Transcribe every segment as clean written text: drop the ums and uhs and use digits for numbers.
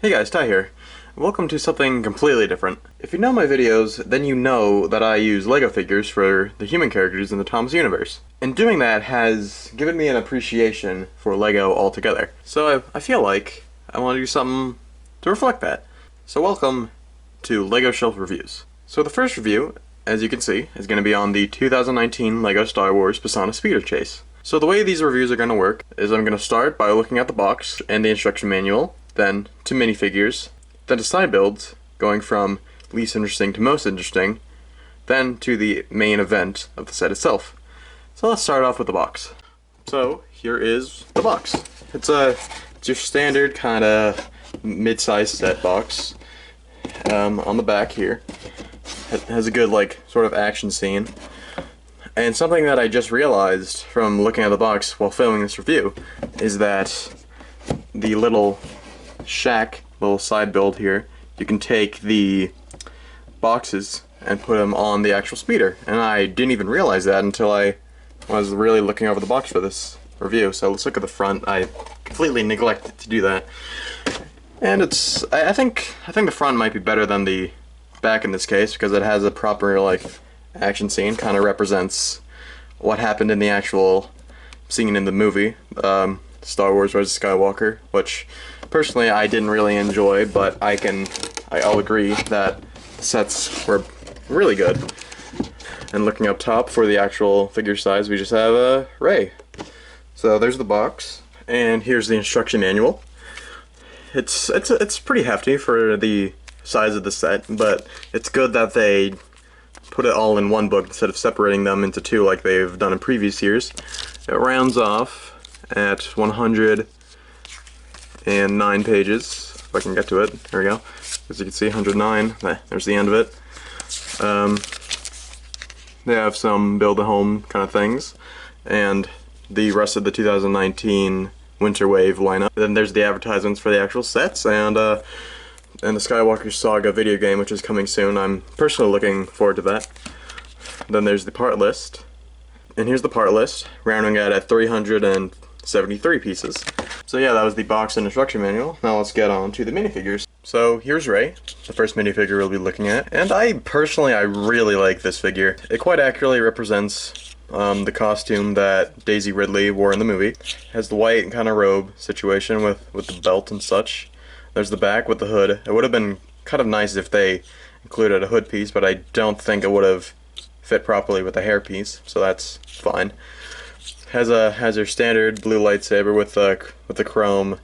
Hey guys, Ty here. Welcome to something completely different. If you know my videos, then you know that I use LEGO figures for the human characters in the Thomas universe. And doing that has given me an appreciation for LEGO altogether. So I feel like I want to do something to reflect that. So welcome to LEGO Shelf Reviews. So the first review, as you can see, is going to be on the 2019 LEGO Star Wars Pasanna Speeder Chase. So the way these reviews are going to work is I'm going to start by looking at the box and the instruction manual, then to minifigures, then to side builds, going from least interesting to most interesting, then to the main event of the set itself. So let's start off with the box. So here is the box. It's your standard kind of mid-sized set box. On the back here, it has a good sort of action scene. And something that I just realized from looking at the box while filming this review is that the little shack, little side build here, you can take the boxes and put them on the actual speeder. And I didn't even realize that until I was really looking over the box for this review. So let's look at the front. I completely neglected to do that. And I think the front might be better than the back in this case because it has a proper action scene, kind of represents what happened in the actual scene in the movie, Star Wars Rise of Skywalker, which personally I didn't really enjoy, but I'll agree that the sets were really good. And looking up top for the actual figure size, we just have Rey. So there's the box, and here's the instruction manual. It's pretty hefty for the size of the set, but it's good that they put it all in one book instead of separating them into two like they've done in previous years. It rounds off at 109 pages, if I can get to it. There we go. As you can see, 109. There's the end of it. They have some build-a-home kind of things, and the rest of the 2019 Winter Wave lineup. Then there's the advertisements for the actual sets, and the Skywalker Saga video game, which is coming soon. I'm personally looking forward to that. Then there's the part list. And here's the part list, rounding out at 373 pieces. So yeah, that was the box and instruction manual. Now let's get on to the minifigures. So here's Rey, the first minifigure we'll be looking at. And I really like this figure. It quite accurately represents the costume that Daisy Ridley wore in the movie. It has the white kind of robe situation with the belt and such. There's the back with the hood. It would have been kind of nice if they included a hood piece, but I don't think it would have fit properly with the hair piece, so that's fine. Has her standard blue lightsaber with the chrome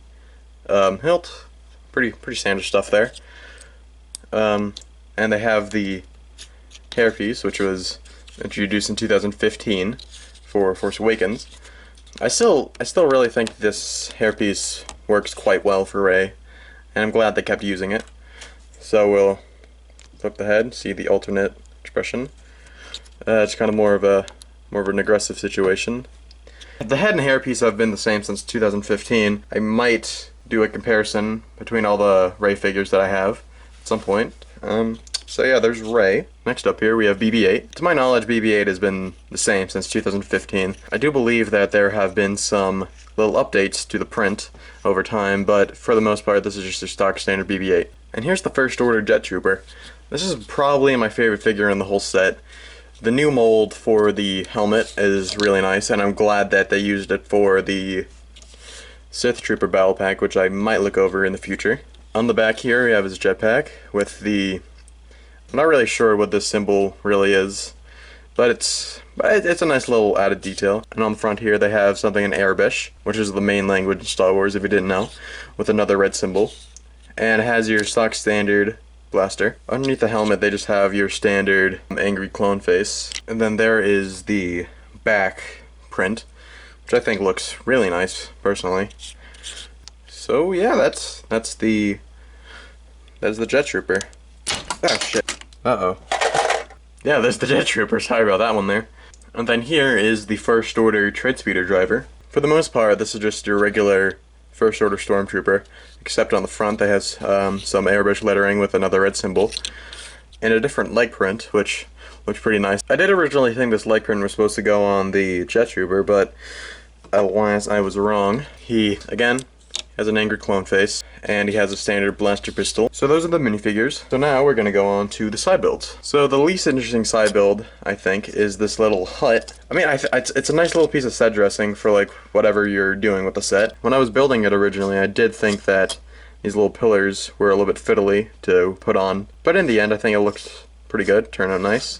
hilt. Pretty standard stuff there. And they have the hair piece, which was introduced in 2015 for Force Awakens. I still really think this hairpiece works quite well for Rey, and I'm glad they kept using it. So we'll flip the head, see the alternate expression. It's kind of more of an aggressive situation. The head and hairpiece have been the same since 2015. I might do a comparison between all the Rey figures that I have at some point. So yeah, there's Rey. Next up here we have BB-8. To my knowledge, BB-8 has been the same since 2015. I do believe that there have been some little updates to the print over time, but for the most part this is just a stock standard BB-8. And here's the First Order Jet Trooper. This is probably my favorite figure in the whole set. The new mold for the helmet is really nice, and I'm glad that they used it for the Sith Trooper Battle Pack, which I might look over in the future. On the back here we have his jetpack with the... I'm not really sure what this symbol really is, but it's a nice little added detail. And on the front here they have something in Arabic, which is the main language in Star Wars if you didn't know, with another red symbol. And it has your stock standard blaster. Underneath the helmet they just have your standard angry clone face. And then there is the back print, which I think looks really nice, personally. So yeah, that's the Jet Trooper. Oh shit. Uh-oh. Yeah, there's the Jet Trooper, sorry about that one there. And then here is the First Order Tread Speeder driver. For the most part, this is just your regular First Order Stormtrooper, except on the front they have some Arabic lettering with another red symbol, and a different leg print, which looks pretty nice. I did originally think this leg print was supposed to go on the Jet Trooper, but alas, I was wrong. He, again, has an angry clone face, and he has a standard blaster pistol. So those are the minifigures. So now we're going to go on to the side builds. So the least interesting side build, I think, is this little hut. I mean, it's a nice little piece of set dressing for like whatever you're doing with the set. When I was building it originally, I did think that these little pillars were a little bit fiddly to put on, but in the end I think it looked pretty good, turned out nice.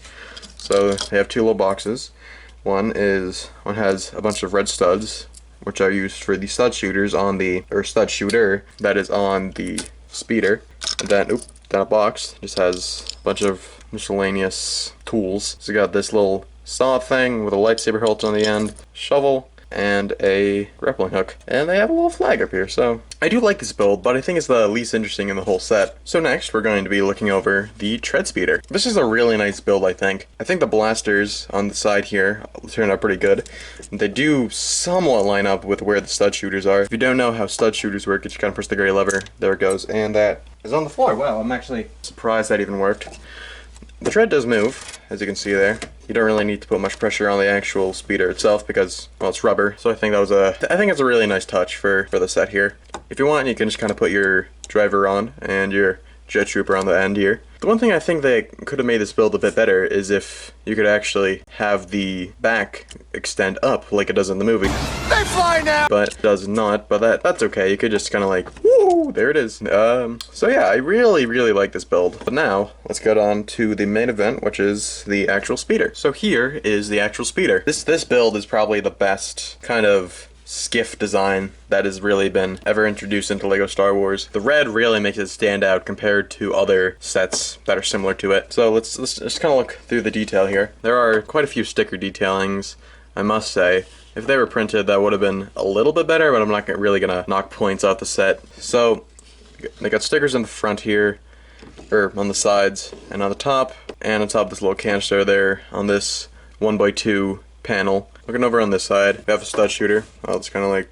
So they have two little boxes. One has a bunch of red studs, which are used for the stud shooters on the, or stud shooter that is on the speeder. And then, that box just has a bunch of miscellaneous tools. So you got this little saw thing with a lightsaber hilt on the end, shovel, and a grappling hook. And they have a little flag up here, so I do like this build, but I think it's the least interesting in the whole set. So next, we're going to be looking over the tread speeder. This is a really nice build, I think. I think the blasters on the side here turn out pretty good. They do somewhat line up with where the stud shooters are. If you don't know how stud shooters work, you just kind of push the gray lever. There it goes, and that is on the floor. Wow, I'm actually surprised that even worked. The tread does move, as you can see there. You don't really need to put much pressure on the actual speeder itself because, well, it's rubber. So I think it's a really nice touch for the set here. If you want, you can just kind of put your driver on and your jet trooper on the end here. The one thing I think they could have made this build a bit better is if you could actually have the back extend up like it does in the movie. They fly now! But it does not, but that's okay. You could just kind of like, woo, there it is. So yeah, I really, really like this build. But now, let's get on to the main event, which is the actual speeder. So here is the actual speeder. This build is probably the best kind of skiff design that has really been ever introduced into LEGO Star Wars. The red really makes it stand out compared to other sets that are similar to it. So let's just kind of look through the detail here. There are quite a few sticker detailings, I must say. If they were printed, that would have been a little bit better, but I'm not really gonna knock points off the set. So they got stickers in the front here, or on the sides, and on the top, and on top of this little canister there on this 1x2 panel. Looking over on this side, we have a stud shooter. It's kind of like,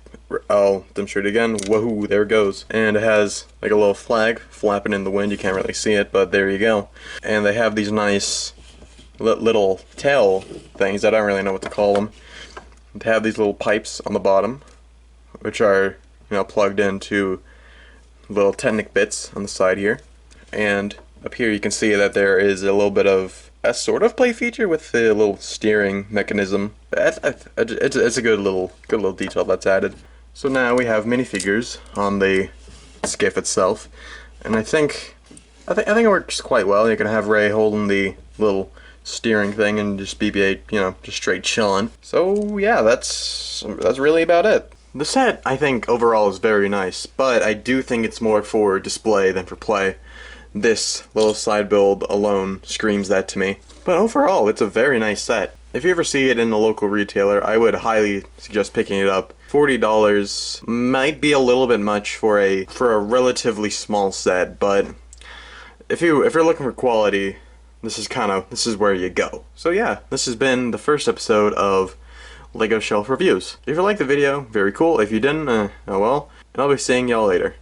I'll demonstrate it again. Woohoo, there it goes. And it has like a little flag flapping in the wind. You can't really see it, but there you go. And they have these nice little tail things. I don't really know what to call them. They have these little pipes on the bottom, which are, plugged into little Technic bits on the side here. And up here you can see that there is a little bit of a sort of play feature with the little steering mechanism. It's a good little detail that's added. So now we have minifigures on the skiff itself, and I think it works quite well. You can have Rey holding the little steering thing and just BB-8, just straight chilling. So yeah, that's really about it. The set, I think, overall is very nice, but I do think it's more for display than for play. This little side build alone screams that to me. But overall, it's a very nice set. If you ever see it in a local retailer, I would highly suggest picking it up. $40 might be a little bit much for a relatively small set, but if you're looking for quality, this is where you go. So yeah, this has been the first episode of LEGO Shelf Reviews. If you liked the video, very cool. If you didn't, oh well. And I'll be seeing y'all later.